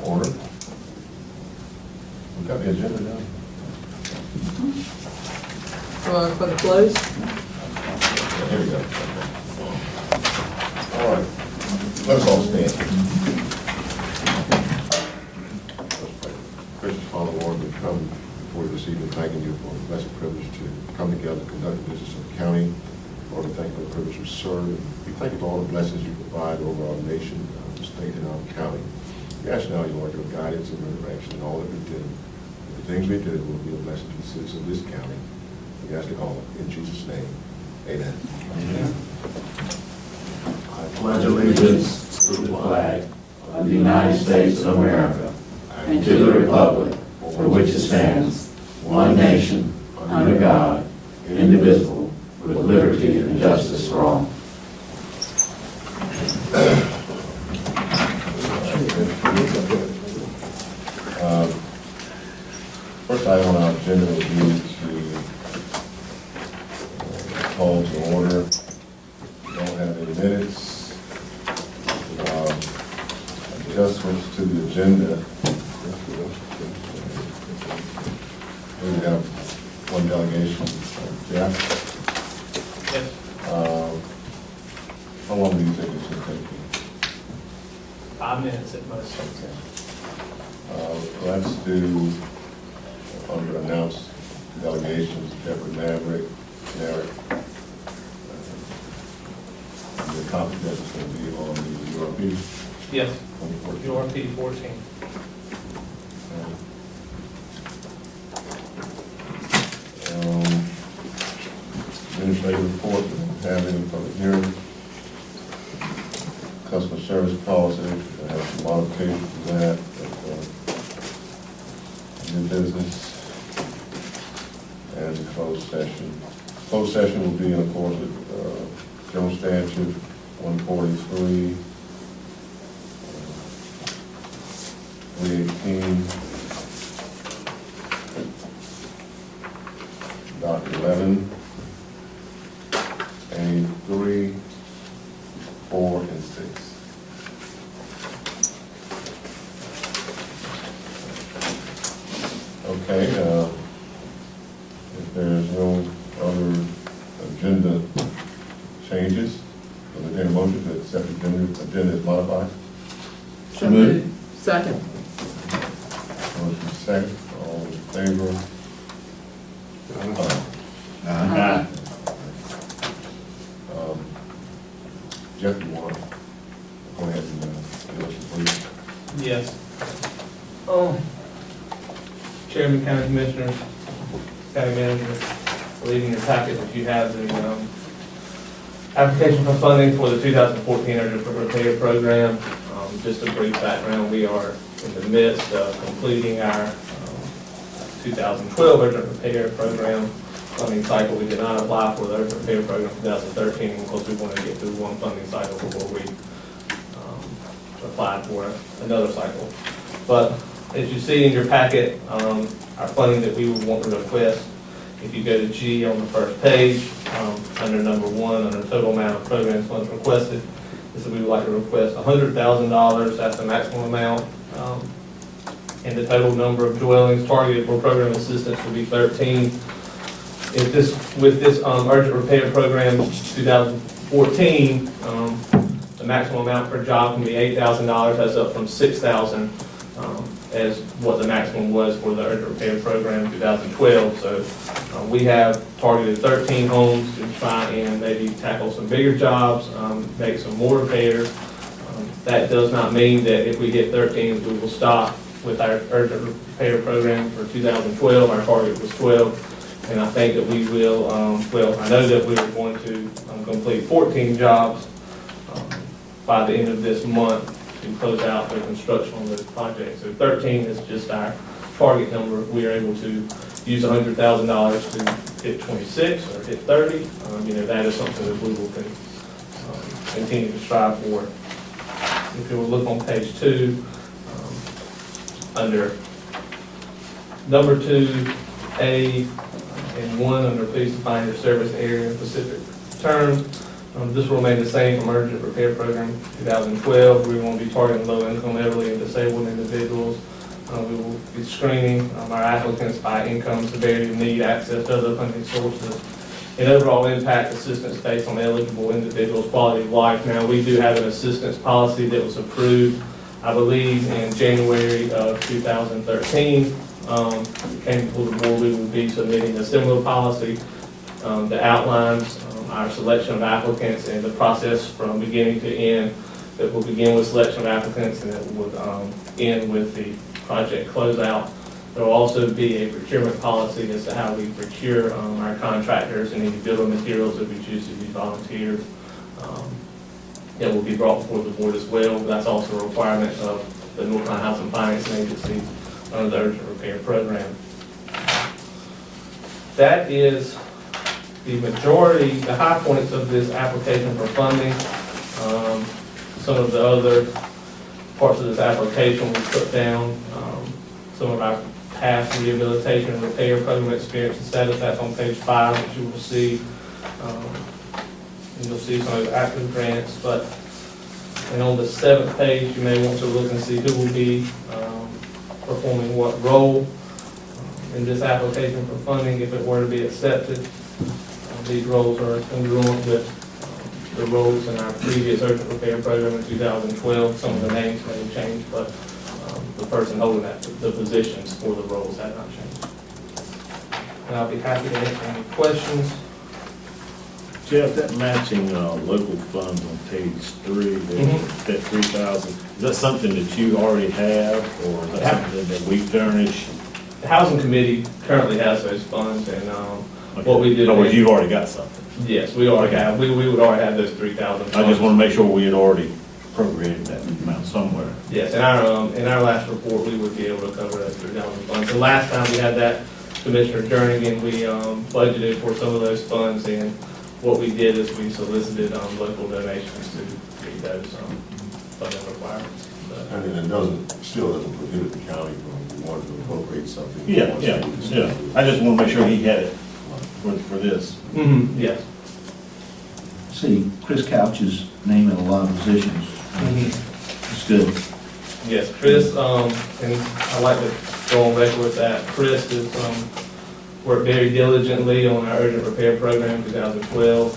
Order. We got the agenda now. For the close? Here we go. All right. Let us all stand. Gracious Father, Lord, we come before you this evening thanking you for the blessed privilege to come together to conduct the business of the county. Lord, we thank you for the privilege to serve. We thank you for all the blessings you provide over our nation, our state, and our county. We ask now, Lord, your guidance and your direction in all that we do. The things we do will be a blessing to the citizens of this county. We ask it all in Jesus' name. Amen. Amen. I pledge allegiance to the flag of the United States of America and to the republic for which it stands, one nation, under God, indivisible, with liberty and justice for all. First item on our agenda would be to call to order. We don't have any minutes. Adjustments to the agenda. We have one delegation. Jeff? Yes. How long do you think it's going to take you? 5 minutes at most. Let's do, under announced delegations, Jeffrey Maverick, Merrick. The competence is going to be on the URP. Yes, 2014. URP 14. Administrative report, we don't have any public hearing. Customer service policy, we have some modifications to that. New business and closed session. Closed session will be in accordance with General Statute 143, 318, Dot 11, and 3, 4, and 6. Okay, if there's no other agenda changes, will there be a motion to accept the agenda as modified? So moved. Second. Motion second, all in favor? Jeff, you want to go ahead and do this, please? Yes. Chairman, County Commissioners, County Manager, I believe in your packet that you have the application for funding for the 2014 urgent repair program. Just a brief background, we are in the midst of completing our 2012 urgent repair program funding cycle. We did not apply for the urgent repair program in 2013 because we wanted to get through one funding cycle before we applied for another cycle. But as you see in your packet, our funding that we would want to request, if you go to G on the first page, under number 1, under total amount of programs funds requested, this is we would like to request $100,000. That's the maximum amount. And the total number of dwellings targeted for program assistance will be 13. With this urgent repair program 2014, the maximum amount per job can be $8,000. That's up from $6,000 as what the maximum was for the urgent repair program 2012. So we have targeted 13 homes to try and maybe tackle some bigger jobs, make some more repairs. That does not mean that if we get 13, we will stop with our urgent repair program for 2012. Our target was 12. And I think that we will, well, I know that we are going to complete 14 jobs by the end of this month to close out the construction on the project. So 13 is just our target number. If we are able to use $100,000 to hit 26 or hit 30, that is something that we will continue to strive for. If you will look on page 2, under number 2A, and 1 under please define your service area in specific terms. This will remain the same from Urgent Repair Program 2012. We won't be targeting low-income, elderly, and disabled individuals. We will be screening our applicants by income, severity of need, access to other funding sources, and overall impact assistance based on eligible individuals' quality of life. Now, we do have an assistance policy that was approved, I believe, in January of 2013. Came before the board. We will be submitting a similar policy that outlines our selection of applicants and the process from beginning to end. That will begin with selection of applicants and it would end with the project closeout. There will also be a procurement policy as to how we procure our contractors and any building materials that we choose to use volunteers. It will be brought before the board as well. That's also a requirement of the North Carolina Housing Finance Agency under the Urgent Repair Program. That is the majority, the high points of this application for funding. Some of the other parts of this application we put down, some of our past rehabilitation and repair program experience and status. That's on page 5, which you will see. And you'll see some of the active grants, and on the 7th page, you may want to look and see who will be performing what role in this application for funding if it were to be accepted. These roles are congruent with the roles in our previous urgent repair program in 2012. Some of the names may have changed, but the person holding the positions for the roles have not changed. And I'll be happy to answer any questions. Jeff, that matching local funds on page 3, that 3,000, is that something that you already have, or is that something that we furnish? The Housing Committee currently has those funds, and what we did. In other words, you've already got something. Yes, we already have. We would already have those 3,000. I just want to make sure we had already appropriated that amount somewhere. Yes, in our last report, we would be able to cover those 3,000 funds. The last time we had that, Commissioner Jernigan, we budgeted for some of those funds, and what we did is we solicited local donations to meet those funding requirements. And it still doesn't prohibit the county from wanting to appropriate something. Yeah. I just want to make sure he had it for this. Yes. See, Chris Couch's name in a lot of positions. It's good. Yes, Chris, and I'd like to go on record with that. Chris has worked very diligently on our urgent repair program in 2012.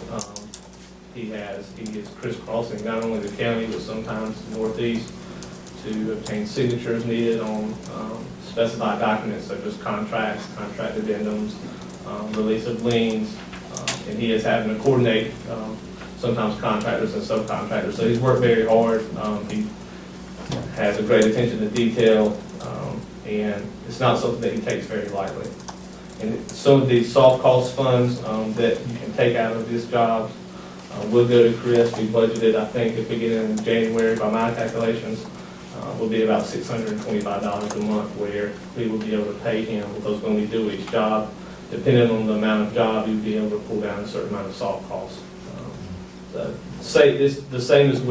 He is crisscrossing not only the county, but sometimes the Northeast to obtain signatures needed on specified documents such as contracts, contract addendums, release of liens, and he is having to coordinate sometimes contractors and subcontractors. So he's worked very hard. He has a great attention to detail, and it's not something that he takes very lightly. And some of these soft cost funds that you can take out of this job will go to Chris. We budgeted, I think, if we get in January, by my calculations, will be about $625 a month, where we will be able to pay him, because when we do each job, depending on the amount of job, you'll be able to pull down a certain amount of soft costs. It's the same as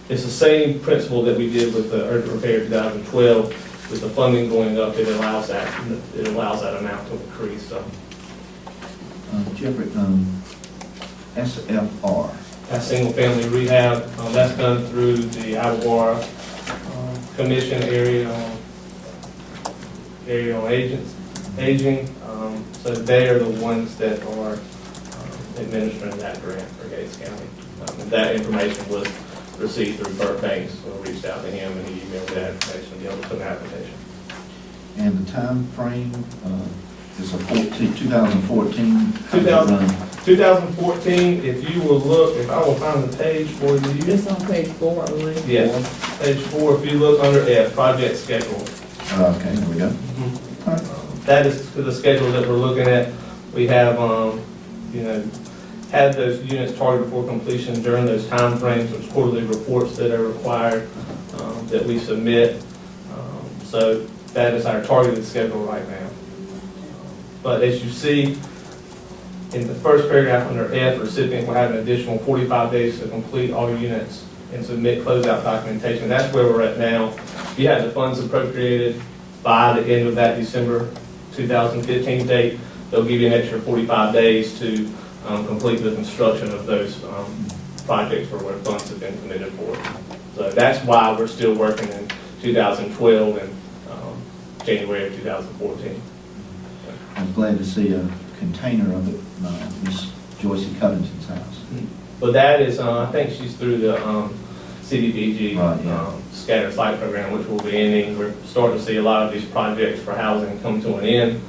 it's the same principle that we did with the urgent repair 2012. With the funding going up, it allows that amount to increase. So. Jeffrey, SFR. That single family rehab, that's done through the Idaho Commission area on aging. So they are the ones that are administering that grant for Gates County. And that information was received through Burt Banks, so we reached out to him and he emailed that information to be able to put an application. And the time frame is 2014. 2014, if you will look, if I will find the page for you. It's on page 4, I believe. Yes, page 4, if you look under F, project schedule. Okay, there we go. All right. That is the schedule that we're looking at. We have, had those units targeted for completion during those time frames. There's quarterly reports that are required that we submit. So that is our targeted schedule right now. But as you see in the first paragraph under F, recipient will have an additional 45 days to complete all units and submit closeout documentation. That's where we're at now. If you have the funds appropriated by the end of that December 2015 date, they'll give you an extra 45 days to complete the construction of those projects for where funds have been committed for. So that's why we're still working in 2012 and January of 2014. I'm glad to see a container of it, Miss Joyce Covington's house. But that is, I think she's through the CDBG Right, yeah. scattered site program, which will be ending. We're starting to see a lot of these projects for housing come to an end.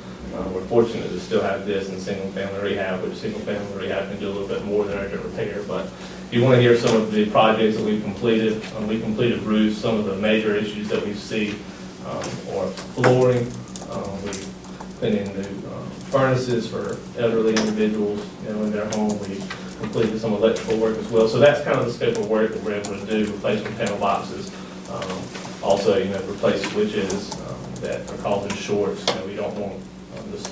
We're fortunate to still have this in single-family rehab, which single-family rehab can do a little bit more than urgent repair. But if you want to hear some of the projects that we've completed, we completed roofs. Some of the major issues that we see are flooring. We put in new furnaces for elderly individuals, in their home. We completed some electrical work as well. So that's kind of the scope of work that we're able to do, replacement panel boxes. Also, replace switches that are causing shorts. We don't want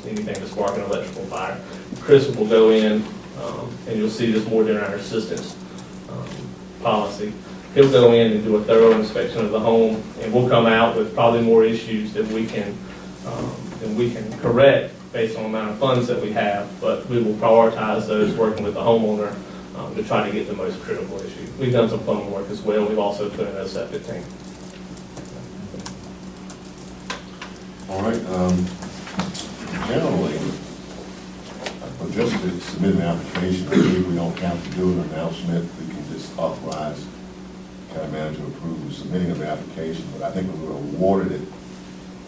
anything to spark an electrical fire. Chris will go in, and you'll see this more during our assistance policy. He'll go in and do a thorough inspection of the home, and we'll come out with probably more issues that we can correct based on the amount of funds that we have, but we will prioritize those working with the homeowner to try to get the most critical issue. We've done some plumbing work as well. We've also put in a septic tank. All right, generally, for just to submit an application, I believe we don't have to do an announcement. We can just authorize county manager to approve submitting of the application, but I think when we're awarded it,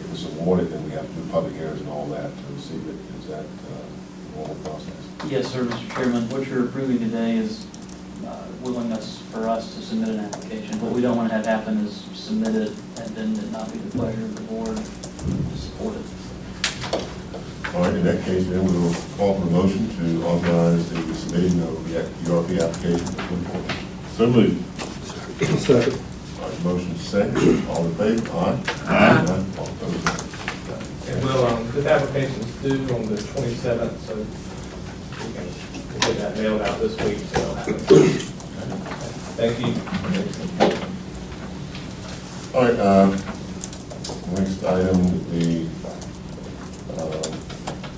if it's awarded, then we have to do public hearings and all that to receive it. Is that the normal process? Yes, sir, Mr. Chairman. What you're approving today is willingness for us to submit an application. What we don't want to have happen is submit it and then it not be the pleasure of the board to support it. All right, in that case, then we'll call for a motion to authorize the submitting of the URP application. So moved. Second. All right, motion second. All in favor? Aye. Aye. All opposed? And this application is due on the 27th, so we'll get that mailed out this week. So. Thank you. All right, next item would be,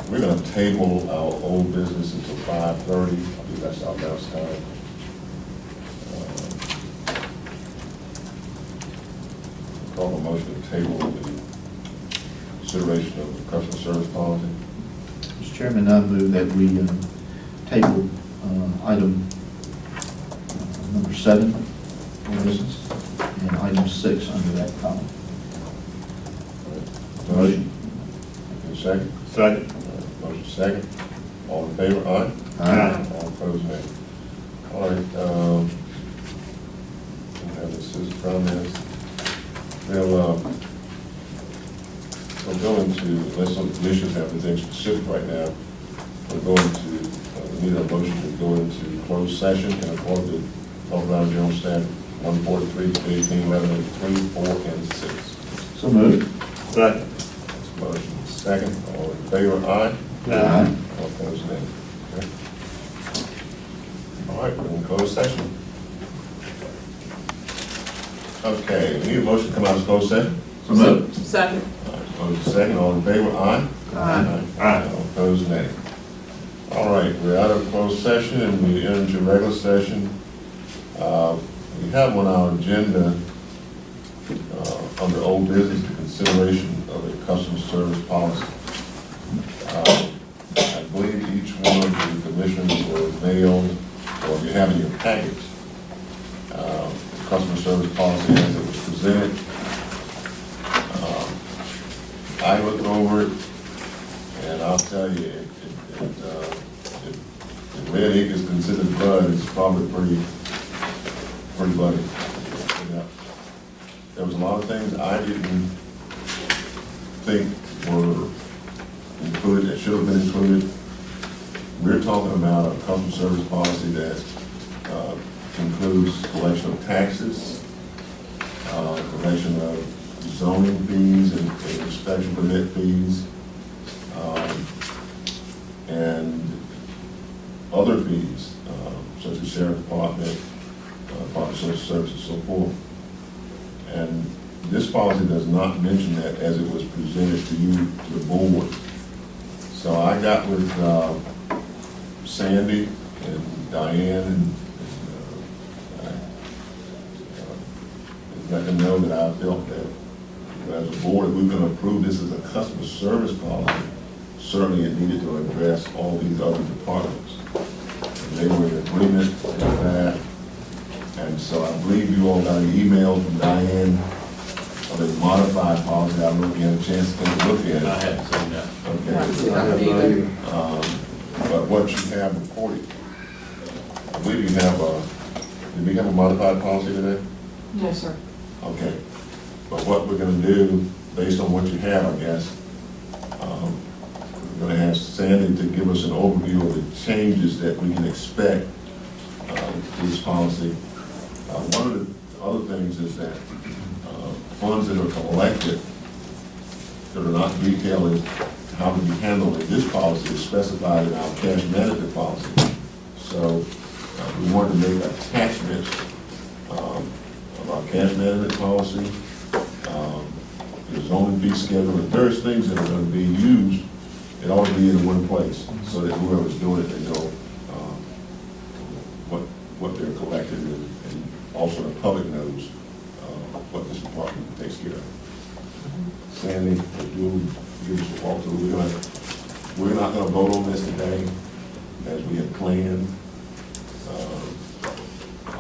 we're going to table our old business until 5:30. I believe that's our last time. Call a motion to table the consideration of the customer service policy. Mr. Chairman, I move that we table item number 7 on business and item 6 under that column. Motion. Second? Second. Motion second. All in favor? Aye. Aye. All opposed, nay. All right, we have this is comments. We'll go into, unless some commissioners have anything specific right now, we'll go into, we need a motion to go into closed session in accordance with Alabama General Statute 143, 18, 11, 3, 4, and 6. So moved. Second. Motion second. All in favor? Aye. Aye. All opposed, nay. Okay. All right, we're in closed session. Okay, we need a motion to come out of closed session. So moved. Second. All right, motion second, all in favor, aye? Aye. Aye. All opposed, nay. All right, we're out of closed session and we enter into regular session. We have on our agenda, under old business, the consideration of a customer service policy. I believe each one of the commissioners was mailed, or you have in your package, customer service policy as it was presented. I looked over it, and I'll tell you, if red ink is considered blood, it's probably pretty bloody. There was a lot of things I didn't think were included, that should have been included. We're talking about a customer service policy that includes collection of taxes, collection of zoning fees and inspection permit fees, and other fees, such as sheriff department, department of social services, and so forth. And this policy does not mention that as it was presented to you, to the board. So I got with Sandy and Diane and let them know that I felt that as a board, if we're gonna approve this as a customer service policy, certainly it needed to address all these other departments. And they were in agreement with that. And so I believe you all got an email from Diane of a modified policy. I don't know if you had a chance to take a look at it. I haven't seen that. Okay. I haven't either. But what you have reported, I believe you have did we have a modified policy today? No, sir. Okay. But what we're gonna do, based on what you have, I guess, we're gonna ask Sandy to give us an overview of the changes that we can expect to this policy. One of the other things is that funds that are collected that are not detailed in how to be handled in this policy is specified in our cash management policy. So we want to make attachments of our cash management policy, the zoning fee schedule, and various things that are going to be used. It ought to be in one place so that whoever's doing it, they know what they're collecting, and also the public knows what this department takes care of. Sandy, if you'll give us a walkthrough, we're not gonna vote on this today as we had planned.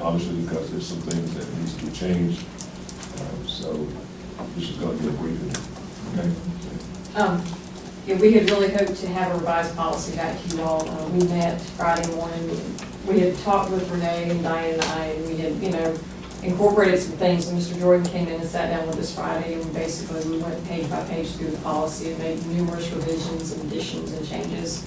Obviously, because there's some things that needs to be changed. So this is gonna be a briefing, okay? Yeah, we had really hoped to have a revised policy back to you all. We met Friday morning. We had talked with Renee and Diane and I, and we had, incorporated some things. And Mr. Jordan came in and sat down with us Friday, and basically we went page by page through the policy and made numerous revisions and additions and changes.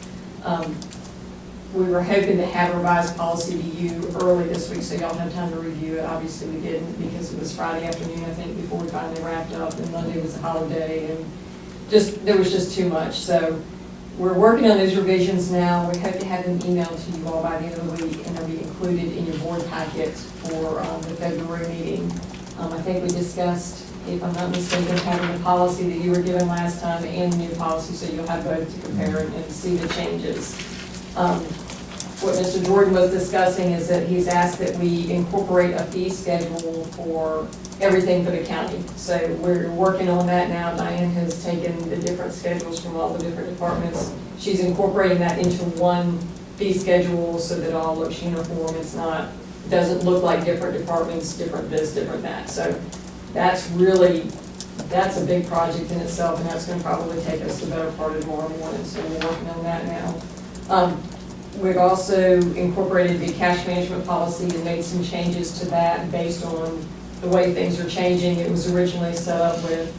We were hoping to have a revised policy to you early this week, so y'all had time to review it. Obviously, we didn't, because it was Friday afternoon, I think, before we finally wrapped up, and Monday was a holiday, and there was just too much. So we're working on those revisions now. We hope to have them emailed to you all by the end of the week, and they'll be included in your board packet for the February meeting. I think we discussed, if I'm not mistaken, having the policy that you were given last time and the new policy, so you'll have both to compare and see the changes. What Mr. Jordan was discussing is that he's asked that we incorporate a fee schedule for everything for the county. So we're working on that now. Diane has taken the different schedules from all the different departments. She's incorporating that into one fee schedule so that it all looks uniform. Doesn't look like different departments, different this, different that. So that's a big project in itself, and that's gonna probably take us the better part of tomorrow morning. So we're working on that now. We've also incorporated the cash management policy and made some changes to that based on the way things are changing. It was originally set up with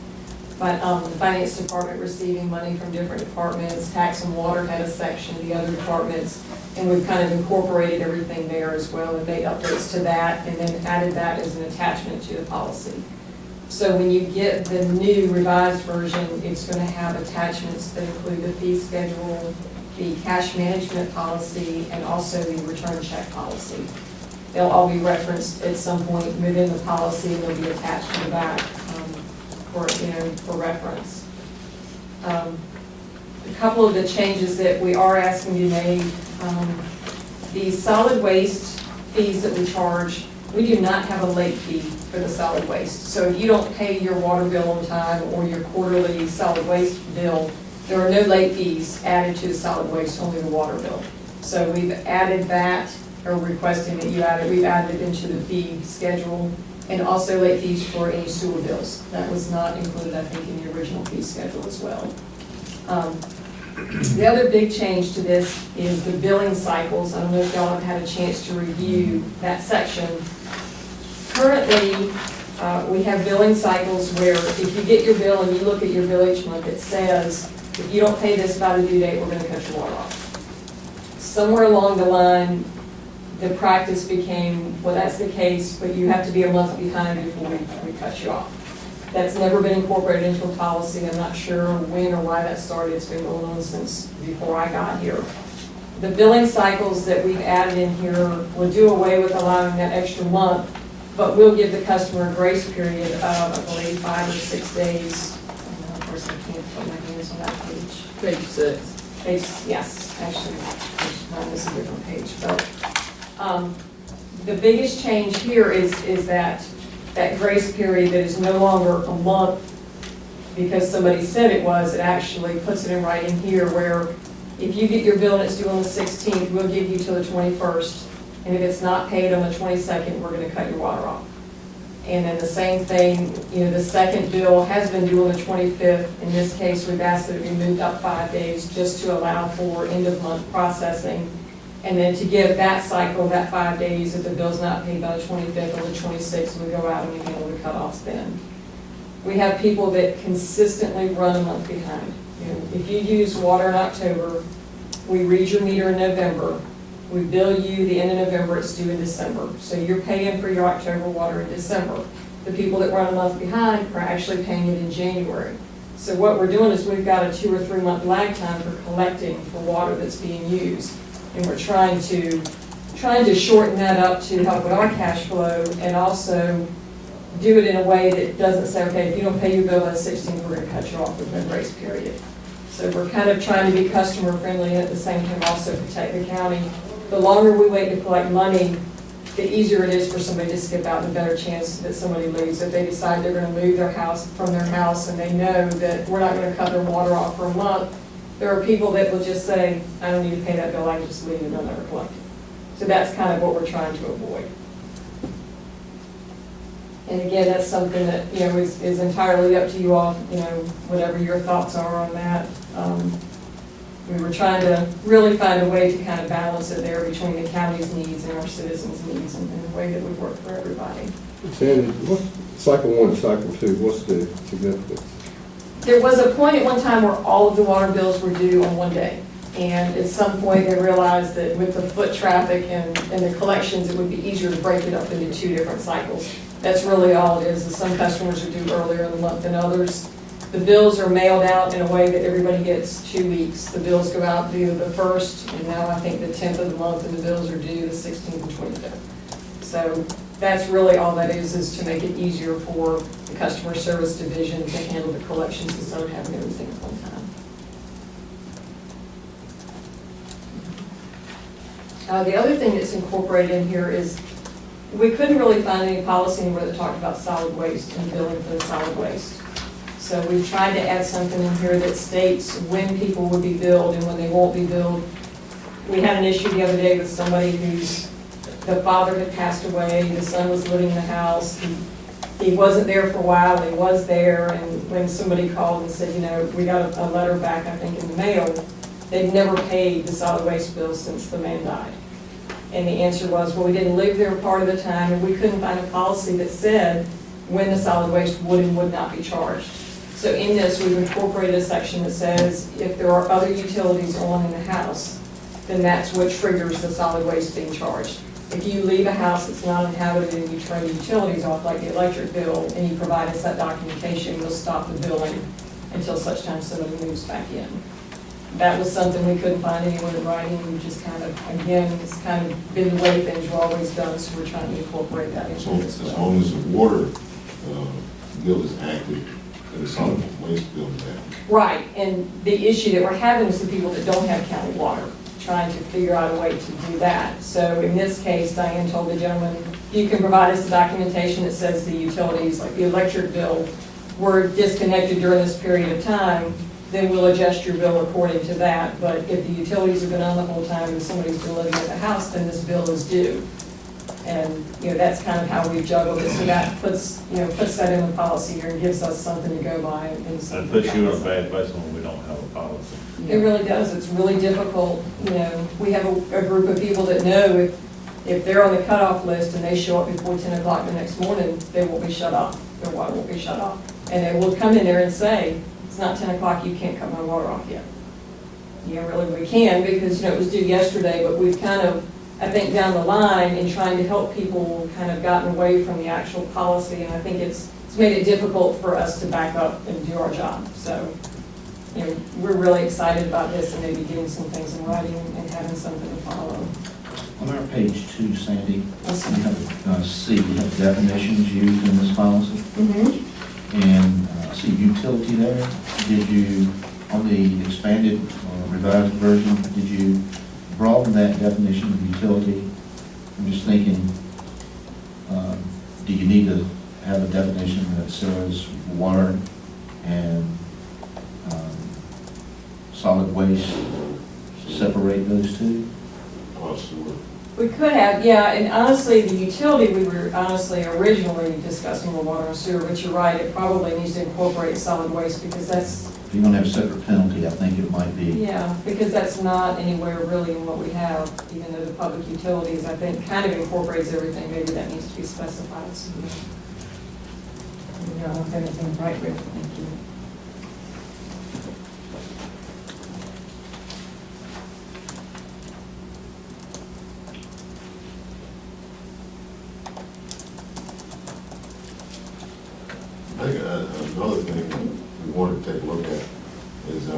the finance department receiving money from different departments. Tax and water had a section, the other departments, and we've kind of incorporated everything there as well and made updates to that, and then added that as an attachment to the policy. So when you get the new revised version, it's going to have attachments that include the fee schedule, the cash management policy, and also the return check policy. They'll all be referenced at some point within the policy, and they'll be attached to the back for reference. A couple of the changes that we are asking you to make, the solid waste fees that we charge, we do not have a late fee for the solid waste. So if you don't pay your water bill on time or your quarterly solid waste bill, there are no late fees added to the solid waste, only the water bill. So we've added that, or requesting that you add it, we've added it into the fee schedule, and also late fees for any sewer bills. That was not included, I think, in the original fee schedule as well. The other big change to this is the billing cycles. I don't know if y'all have had a chance to review that section. Currently, we have billing cycles where if you get your bill and you look at your bill each month, it says, if you don't pay this by the due date, we're gonna cut your water off. Somewhere along the line, the practice became, well, that's the case, but you have to be a month behind before we cut you off. That's never been incorporated into a policy. I'm not sure when or why that started. It's been going on since before I got here. The billing cycles that we've added in here will do away with allowing that extra month, but we'll give the customer a grace period of, I believe, 5 or 6 days. Of course, I can't put my hands on that page. Page 6. Yes, actually, mine is a different page, but the biggest change here is that that grace period that is no longer a month because somebody said it was, it actually puts it in writing here where if you get your bill and it's due on the 16th, we'll give you till the 21st. And if it's not paid on the 22nd, we're gonna cut your water off. And then the same thing, the second bill has been due on the 25th. In this case, we've asked that it be moved up 5 days just to allow for end-of-month processing. And then to give that cycle, that 5 days, if the bill's not paid by the 25th or the 26th, we go out and we handle the cutoffs then. We have people that consistently run a month behind. If you use water in October, we read your meter in November, we bill you the end of November, it's due in December. So you're paying for your October water in December. The people that run a month behind are actually paying it in January. So what we're doing is we've got a 2 or 3 month lag time for collecting for water that's being used. And we're trying to shorten that up to help with our cash flow and also do it in a way that doesn't say, okay, if you don't pay your bill by the 16th, we're gonna cut you off with no grace period. So we're kind of trying to be customer friendly and at the same time also protect the county. The longer we wait to collect money, the easier it is for somebody to skip out and the better chance that somebody leaves. If they decide they're gonna move their house from their house and they know that we're not gonna cut their water off for a month, there are people that will just say, I don't need to pay that bill, I can just leave and they'll never collect it. So that's kind of what we're trying to avoid. And again, that's something that, is entirely up to you all, whatever your thoughts are on that. We were trying to really find a way to kind of balance it there between the county's needs and our citizens' needs in a way that would work for everybody. Sandy, what, cycle 1, cycle 2, what's the significance? There was a point at one time where all of the water bills were due on one day. And at some point, they realized that with the foot traffic and the collections, it would be easier to break it up into 2 different cycles. That's really all it is some customers are due earlier in the month than others. The bills are mailed out in a way that everybody gets 2 weeks. The bills go out due the 1st, and now I think the 10th of the month, and the bills are due the 16th and 25th. So that's really all that is to make it easier for the customer service division to handle the collections instead of having everything at one time. The other thing that's incorporated in here is we couldn't really find any policy anywhere that talked about solid waste and billing for the solid waste. So we tried to add something in here that states when people would be billed and when they won't be billed. We had an issue the other day with somebody the father had passed away, the son was living in the house. He wasn't there for a while, he was there, and when somebody called and said, we got a letter back, I think, in the mail, they'd never paid the solid waste bill since the man died. And the answer was, well, we didn't live there part of the time, and we couldn't find a policy that said when the solid waste would and would not be charged. So in this, we've incorporated a section that says if there are other utilities on in the house, then that's what triggers the solid waste being charged. If you leave a house that's not inhabited and you turn the utilities off, like the electric bill, and you provide us that documentation, we'll stop the billing until such time somebody moves back in. That was something we couldn't find anywhere in writing. We just kind of, again, it's kind of been the way things were always done, so we're trying to incorporate that into So it as as well. long as the water bill is active, and the solid waste bill is active. Right, and the issue that we're having is the people that don't have county water, trying to figure out a way to do that. So in this case, Diane told the gentleman, you can provide us the documentation that says the utilities, like the electric bill, were disconnected during this period of time, then we'll adjust your bill according to that. But if the utilities have been on the whole time and somebody's been living at the house, then this bill is due. And, that's kind of how we juggled it. So that puts that in the policy here and gives us something to go by. And That puts you in a bad place when we don't have a policy. It really does. It's really difficult. We have a group of people that know if they're on the cutoff list and they show up before 10 o'clock the next morning, they won't be shut off. Their water won't be shut off. And they will come in there and say, it's not 10 o'clock, you can't cut my water off yet. Yeah, really, we can because, it was due yesterday, but we've kind of, I think, down the line in trying to help people kind of gotten away from the actual policy, and I think it's made it difficult for us to back up and do our job. So, we're really excited about this and maybe getting some things in writing and having something to follow. On our page 2, Sandy, Yes, we have C, we have definitions used in this policy. Mm-hmm. And see utility there, did you, on the expanded or revised version, did you broaden that definition of utility? I'm just thinking, do you need to have a definition that says water and solid waste, separate those two? Sewer. We could have, yeah, and honestly, the utility, we were honestly originally discussing the water and sewer, but you're right, it probably needs to incorporate solid waste because that's, If you're gonna have a separate penalty, I think it might be. yeah, because that's not anywhere really in what we have, even though the public utilities, I think, kind of incorporates everything, maybe that needs to be specified. So, I don't know if anything's right with, thank you. I think another thing we wanted to take a look at is,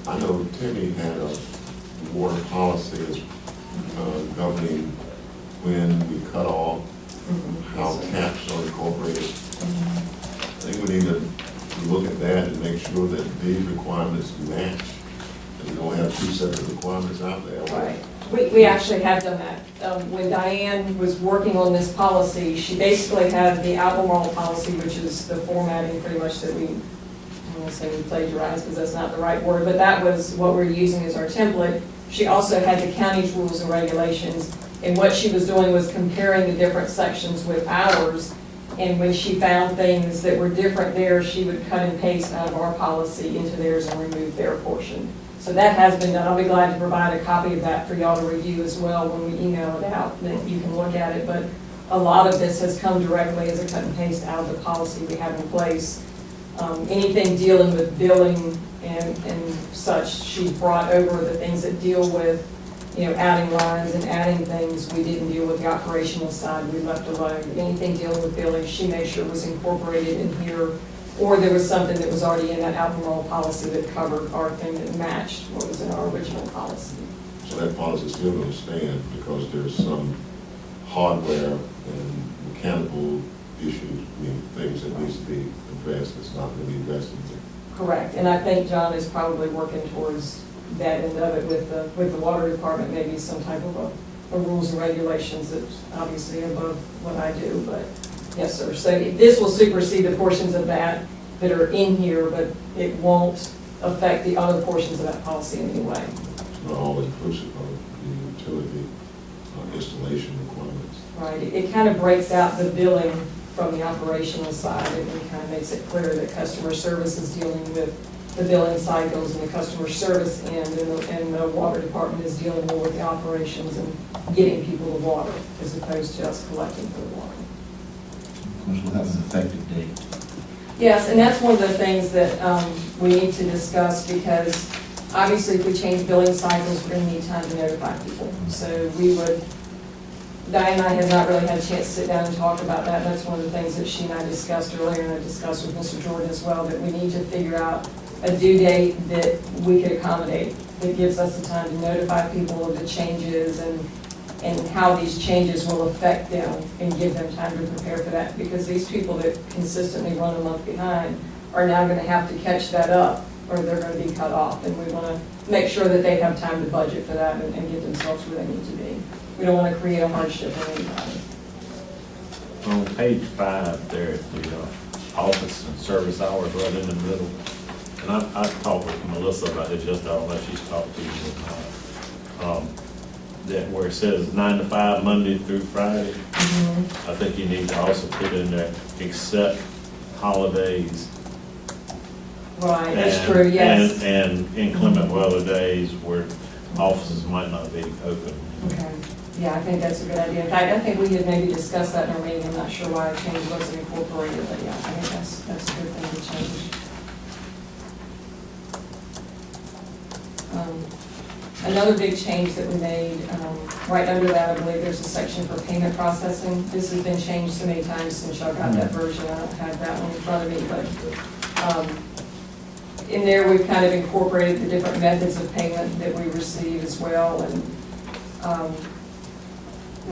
I know Timmy had a water policy as governing when we cut off, how taps are incorporated. I think we need to look at that and make sure that these requirements match, and we don't have two separate requirements out there. Right. We actually have done that. When Diane was working on this policy, she basically had the Albemarle policy, which is the formatting pretty much that we, I don't want to say we plagiarized because that's not the right word, but that was what we're using as our template. She also had the county's rules and regulations, and what she was doing was comparing the different sections with ours. And when she found things that were different there, she would cut and paste out of our policy into theirs and remove their portion. So that has been done. I'll be glad to provide a copy of that for y'all to review as well when we email it out, that you can look at it. But a lot of this has come directly as a cut and paste out of the policy we have in place. Anything dealing with billing and such, she brought over the things that deal with, adding lines and adding things. We didn't deal with the operational side, we left alone. Anything dealing with billing, she made sure was incorporated in here, or there was something that was already in that Albemarle policy that covered our thing that matched what was in our original policy. So that policy is still going to stand because there's some hardware and mechanical issues, things that needs to be addressed that's not going to be addressed in there. Correct, and I think John is probably working towards that end of it with the water department, maybe some type of a rules and regulations that's obviously above what I do, but yes, sir. So this will supersede the portions of that are in here, but it won't affect the other portions of that policy in any way. It's not all inclusive of the utility installation requirements. Right, it kind of breaks out the billing from the operational side, and it kind of makes it clear that customer service is dealing with the billing cycles and the customer service end, and the water department is dealing more with the operations and getting people the water, as opposed to us collecting for the water. Of course, we'll have an effective date. Yes, and that's one of the things that we need to discuss, because obviously if we change billing cycles, we're going to need time to notify people. So we would, Diane and I have not really had a chance to sit down and talk about that. That's one of the things that she and I discussed earlier, and I discussed with Mr. Jordan as well, that we need to figure out a due date that we could accommodate, that gives us the time to notify people of the changes and how these changes will affect them, and give them time to prepare for that, because these people that consistently run a month behind are now going to have to catch that up, or they're going to be cut off, and we want to make sure that they have time to budget for that and get themselves where they need to be. We don't want to create a hardship on anybody. On page 5 there, the office and service hours right in the middle. And I talked with Melissa about it just, I don't know if she's talked to you or not. That where it says 9 to 5, Monday through Friday. I think you need to also put in there, except holidays. Right, that's true, yes. And inclement weather days where offices might not be open. Okay, yeah, I think that's a good idea. In fact, I think we had maybe discussed that in our meeting. I'm not sure why a change wasn't incorporated, but yeah, I think that's a good thing to change. Another big change that we made, right under that, I believe there's a section for payment processing. This has been changed so many times since y'all got that version. I don't have that one in front of me, but in there, we've kind of incorporated the different methods of payment that we receive as well. And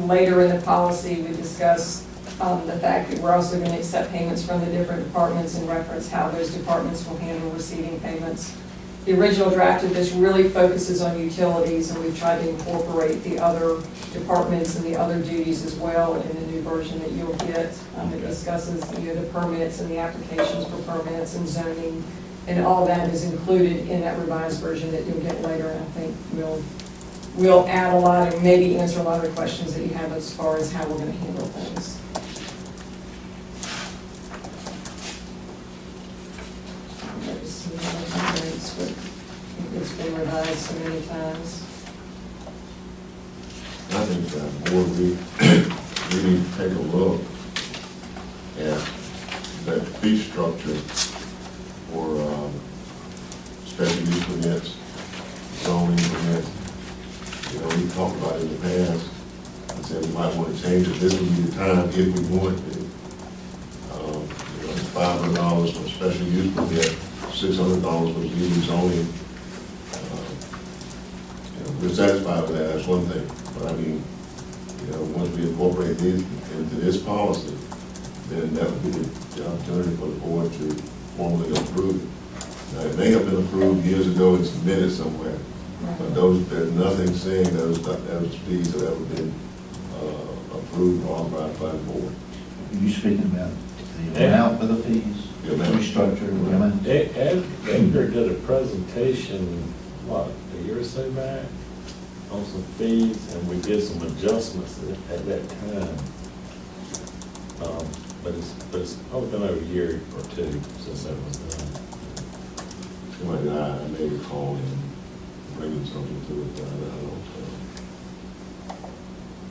later in the policy, we discussed the fact that we're also going to accept payments from the different departments and reference how those departments will handle receiving payments. the original draft of this really focuses on utilities, and we've tried to incorporate the other departments and the other duties as well in the new version that you'll get. It discusses, the permits and the applications for permits and zoning, and all that is included in that revised version that you'll get later, and I think we'll add a lot and maybe answer a lot of the questions that you have as far as how we're gonna handle things. It's been revised so many times. I think board, we need to take a look at that fee structure for special use permits, zoning permits. You know, we talked about it in the past, and said we might want to change it. This would be the time if we want to. $500 for a special use permit, $600 for use zoning. We're satisfied with that, that's one thing, but I mean, once we incorporate these into this policy, then that would be the opportunity for the board to formally approve it. Now, it may have been approved years ago and submitted somewhere, but there's nothing saying those fees have ever been approved or authorized by the board. Are you speaking about the amount of the fees? The amount. Restructure, the amount? Edgar did a presentation, what, a year or so back, on some fees, and we did some adjustments at that time. But it's probably been over a year or two since that was done. Somebody I may recall him bringing something to it, but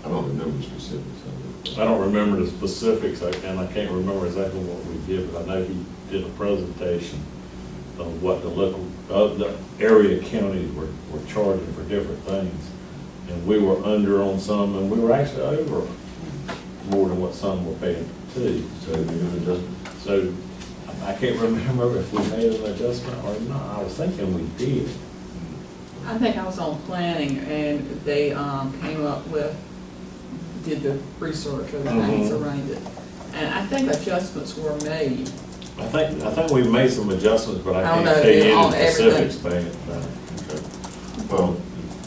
I don't remember the specifics of it. I don't remember the specifics, and I can't remember exactly what we did, but I know he did a presentation of what the area counties were charging for different things. And we were under on some, and we were actually over more than what some were paying too. So they made an adjustment. So I can't remember if we made an adjustment or not. I was thinking we did. I think I was on planning, and they came up with, did the research or the things around it. And I think adjustments were made. I think we made some adjustments, but I I don't can't know, tell you on the specifics, man. Okay. Well,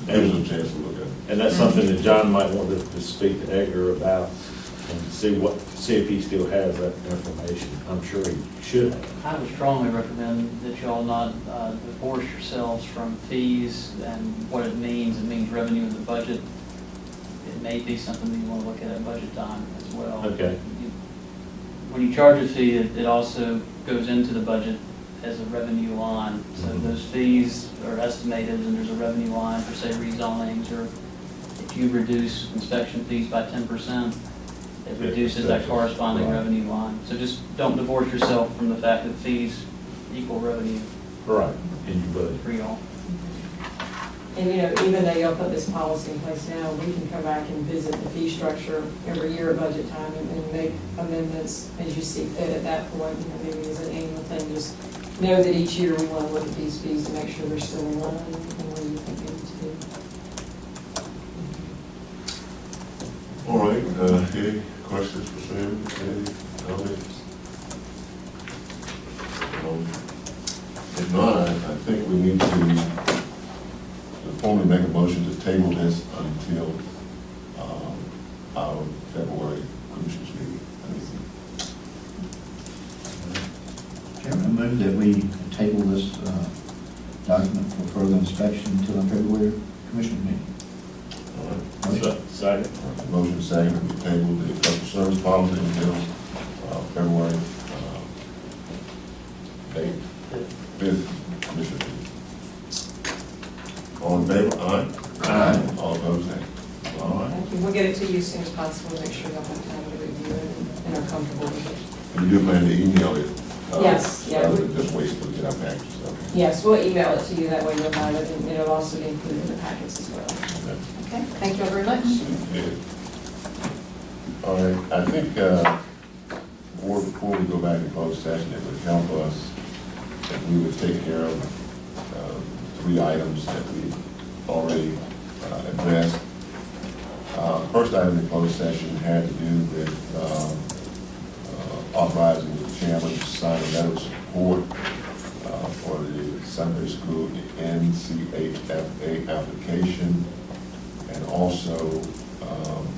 give us a chance to look at it. And that's something that John might want to speak to Edgar about and see if he still has that information. I'm sure he should have. I would strongly recommend that y'all not divorce yourselves from fees and what it means. It means revenue in the budget. It may be something that you want to look at budget time as well. Okay. When you charge a fee, it also goes into the budget as a revenue line. So those fees are estimated, and there's a revenue line for, say, rezonings, or if you reduce inspection fees by 10%, it reduces that corresponding revenue line. So just don't divorce yourself from the fact that fees equal revenue Right. In your budget. for y'all. And, even though y'all put this policy in place now, we can come back and visit the fee structure every year at budget time and make amendments as you see fit at that point. Maybe as an annual thing, just know that each year we want to look at these fees to make sure they're still in line and where you think they need to be. All right, any questions for Sam? Any comments? If not, I think we need to formally make a motion to table this until our February commissioners meeting. Chairman, I move that we table this document for further inspection until our February commission meeting. All right. Motion. Second. Motion second, we table the customer service policy until February 5th commissioner meeting. All in favor? Aye. Aye. All opposed, nay. All right. Thank you. We'll get it to you as soon as possible, make sure y'all have time to review it and are comfortable with it. And you do plan to email it? Yes, yeah. Rather than just wait till we get our packages, okay? Yes, we'll email it to you, that way you'll have it, and it'll also be included in the packets as well. Okay. Okay, thank you all very much. Yeah. All right, I think, before we go back to closed session, it would help us if we would take care of 3 items that we already addressed. First item in closed session had to do with authorizing the chairman to sign a letter of support for the Sunbury School NCHFA application, and also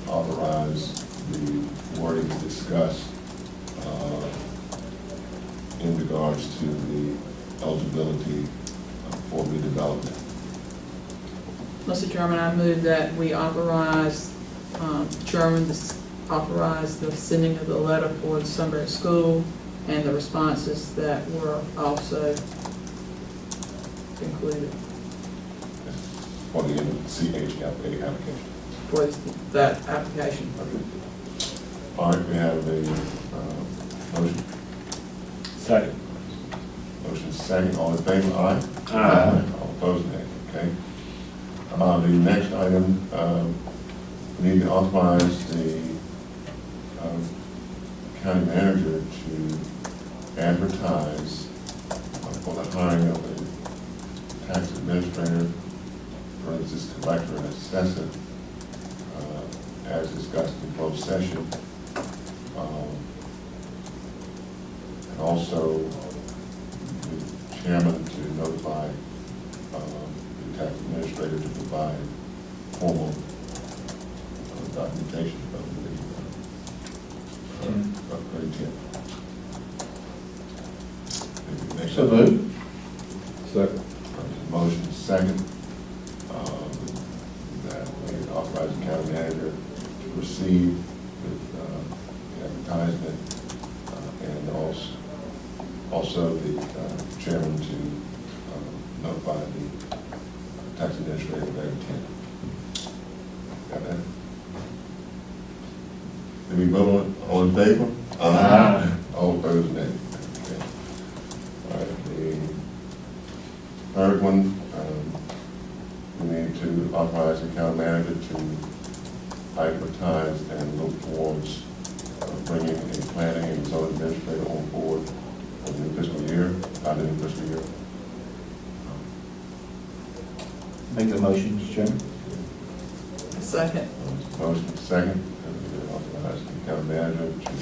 authorize the wording discussed in regards to the eligibility for redevelopment. Mr. Chairman, I move that we authorize, Chairman, to authorize the sending of the letter for the Sunbury School and the responses that were also included For the NCHFA application. for that application. All right, we have a motion. Second. Motion second, all in favor, aye? Aye. All opposed, nay, okay? The next item, we need to authorize the county manager to advertise for the hiring of a tax administrator, for instance, collector and assessor, as discussed in closed session. And also the chairman to notify the tax administrator to provide formal documentation of the intent. So moved. Second. Motion second, that we authorize the county manager to proceed with the advertisement, and also the chairman to notify the tax administrator of their intent. Got that? Did we vote on it? All in favor? Aye. All opposed, nay. Okay. All right, the third one, we need to authorize the county manager to advertise and look towards bringing a planning and zoning administrator on board for the new fiscal year, the new fiscal year. Make the motion, Mr. Chairman. Second. Motion second, and we authorize the county manager to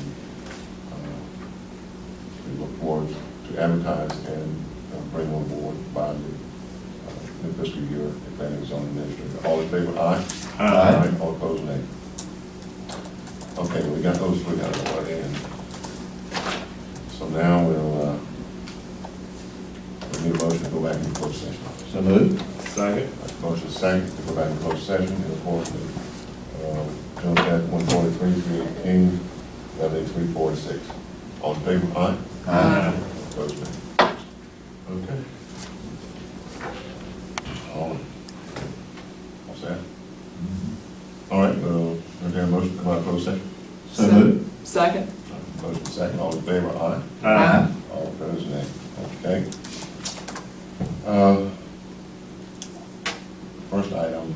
look forward to advertise and bring on board by the new fiscal year, the planning and zoning administrator. All in favor, aye? Aye. All opposed, nay. Okay, we got those three out of the way, and so now we'll need a motion to go back into closed session. So moved. Second. Motion second to go back into closed session in accordance with Jones Act 143, 318, 346. All in favor, aye? Aye. Opposed, nay. Okay. All set? All right, is there a motion to come out of closed session? So moved. Second. Motion second, all in favor, aye? Aye. All opposed, nay. Okay. First item,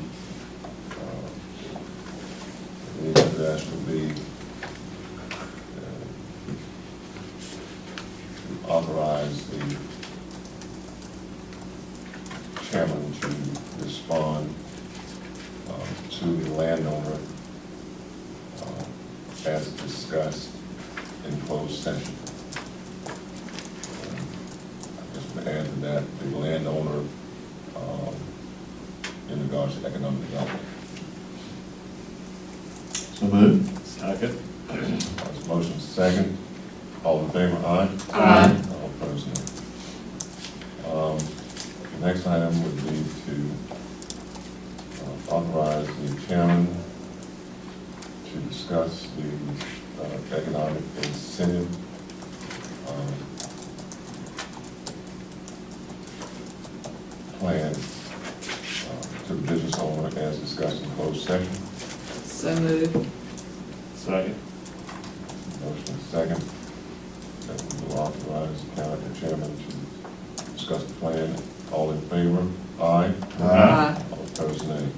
we need to address would be to authorize the chairman to respond to the landowner as discussed in closed session. Just to add to that, the landowner in regards to economic development. So moved. Second. There's motion second. All in favor, aye? Aye. All opposed, no. The next item would be to authorize the chairman to discuss the economic incentive plan to the business owner as discussed in closed session. So moved. Second. Motion second, that we will authorize the chairman to discuss the plan. All in favor? Aye. Aye. All opposed, nay.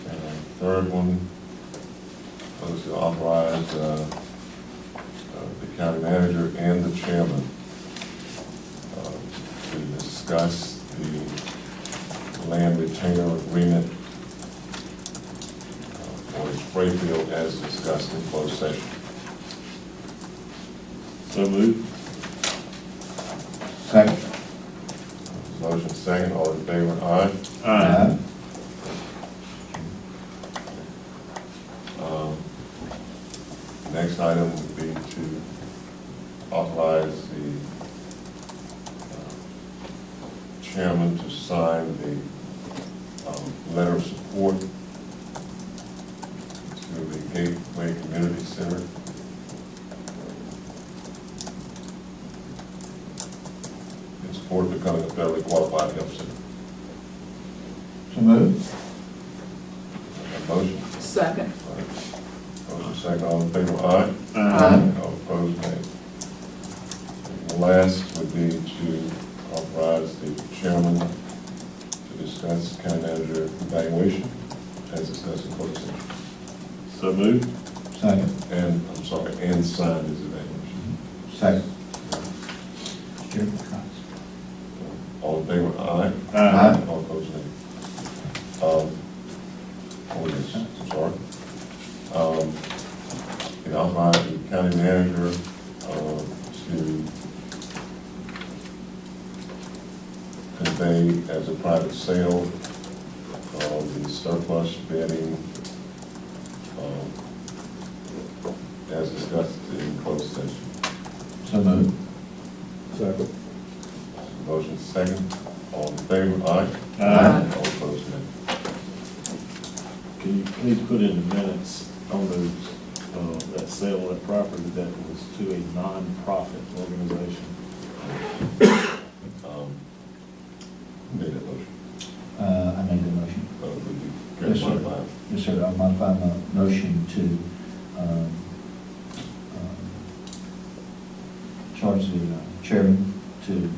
And third one was to authorize the county manager and the chairman to discuss the land retainer agreement for the spray field as discussed in closed session. So moved. Second. Motion second, all in favor, aye. Aye. Next item would be to authorize the chairman to sign the letter of support to the Gateway Community Center. In support of becoming a federally qualified health center. So moved. Motion? Second. Motion second, all in favor, aye. Aye. All opposed, nay. The last would be to authorize the chairman to discuss county manager evaluation as discussed in closed session. So moved. Second. And, I'm sorry, and sign his evaluation. Second. Chairman Cox. All in favor, aye. Aye. All opposed, nay. Oh, yes, I'm sorry. The authorize the county manager to convey as a private sale the surplus bedding as discussed in closed session. So moved. Second. Motion second. All in favor, aye. Aye. All opposed, nay. Can you please put in the minutes on those, that sale of that property that was to a non-profit organization? Who made that motion? I made the motion. Would you Yes, sir. modify it? Yes, sir. I'll modify my motion to charge the chairman to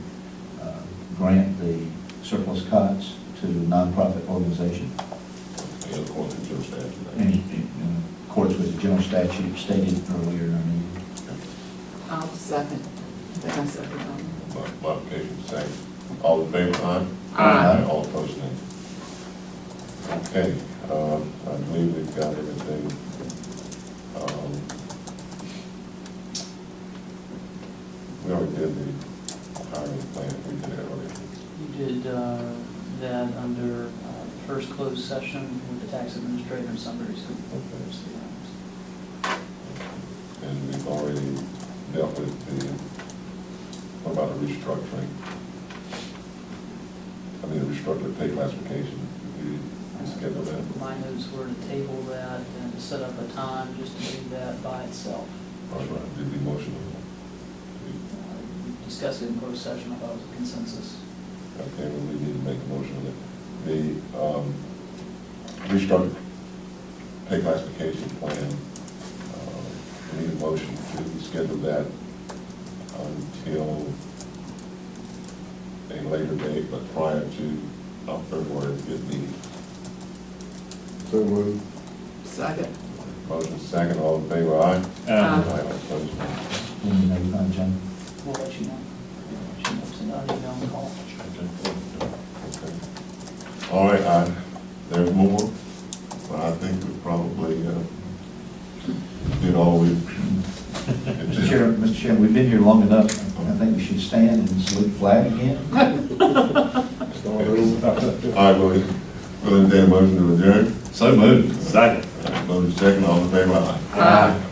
grant the surplus cots to a nonprofit organization Any other point in your statute? in accordance with the general statute stated earlier in our meeting. I'll second. I think I second. Modification second. All in favor, aye. Aye. All opposed, nay. Okay, I believe we've got everything. We already did the hiring plan, we did it already. You did that under first closed session with the tax administrator and Sunbury School. Those three items. And we've already dealt with what about the restructuring? I mean, the restructured pay classification, we schedule that? My notes were to table that and to set up a time just to do that by itself. All right, did the motion? We discussed it in closed session, I thought it was a consensus. Okay, well, we need to make a motion on it. The restructured pay classification plan, we need a motion to schedule that until a later date, but prior to our February 5th meeting. So moved. Second. Motion second, all in favor, aye? Aye. All opposed, no. When you notify John. We'll let you know. She knows, and I'll email and call. Okay. All right, there's more, but I think we probably did all we. Mr. Chairman, we've been here long enough. I think we should stand and salute the flag again. Start over. All right, we'll entertain a motion to adjourn. So moved. Second. Motion second, all in favor, aye. Aye.